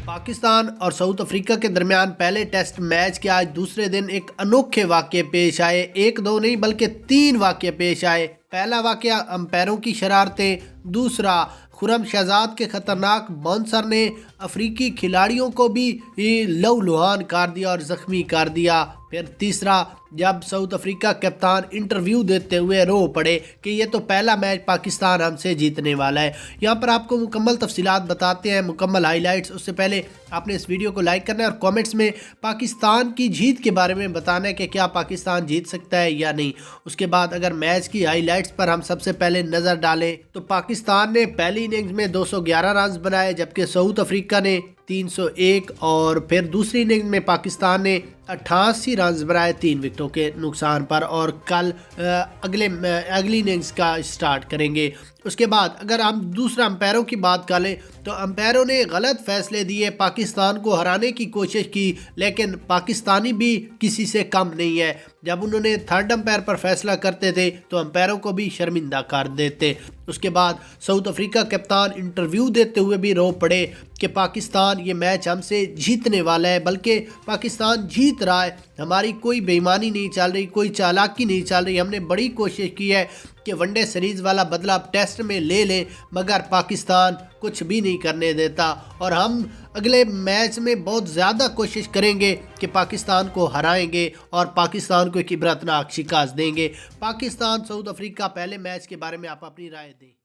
पाकिस्तान और south Africa के दरमियान पहले टेस्ट मैच के आज दूसरे दिन एक अनोखे वाक़ये पेश आए। एक दो नहीं बल्कि तीन वाक़ये पेश आए। पहला वाक़या अंपायरों की शरारतें, दूसरा खुरम शहजाद के खतरनाक बाउंसर ने अफ्रीकी खिलाड़ियों को भी लहूलुहान कर दिया और ज़ख्मी कर दिया। फिर तीसरा, जब साउथ अफ्रीका कप्तान इंटरव्यू देते हुए रो पड़े कि ये तो पहला मैच पाकिस्तान हमसे जीतने वाला है। यहाँ पर आपको मुकम्मल तफसीलात बताते हैं, मुकम्मल हाईलाइट्स। उससे पहले आपने इस वीडियो को लाइक करना है और कमेंट्स में पाकिस्तान की जीत के बारे में बताना है कि क्या पाकिस्तान जीत सकता है या नहीं। उसके बाद अगर मैच की हाईलाइट्स पर हम सबसे पहले नज़र डालें तो पाकिस्तान ने पहली इनिंग्स में 211 रन बनाए, जबकि साउथ अफ्रीका ने 301, और फिर दूसरी इनिंग में पाकिस्तान ने 88 रन बनाए 3 विकेटों के नुकसान पर। और कल अगली इनिंग्स का स्टार्ट करेंगे। उसके बाद अगर हम दूसरा अंपायरों की बात कर लें तो अंपायरों ने गलत फैसले दिए, पाकिस्तान को हराने की कोशिश की, लेकिन पाकिस्तानी भी किसी से कम नहीं है। जब उन्होंने थर्ड अंपायर पर फैसला करते थे तो अंपायरों को भी शर्मिंदा कर देते। उसके बाद साउथ अफ्रीका कप्तान इंटरव्यू देते हुए भी रो पड़े कि पाकिस्तान ये मैच हमसे जीतने वाला है, बल्कि पाकिस्तान जीत रहा है। हमारी कोई बेईमानी नहीं चल रही, कोई चालाकी नहीं चल रही। हमने बड़ी कोशिश की है कि वनडे सीरीज़ वाला बदला टेस्ट में ले लें, मगर पाकिस्तान कुछ भी नहीं करने देता। और हम अगले मैच में बहुत ज़्यादा कोशिश करेंगे कि पाकिस्तान को हराएंगे और पाकिस्तान को एक इबरतनाक शिकस्त देंगे। पाकिस्तान साउथ अफ्रीका पहले मैच के बारे में आप अपनी राय दें।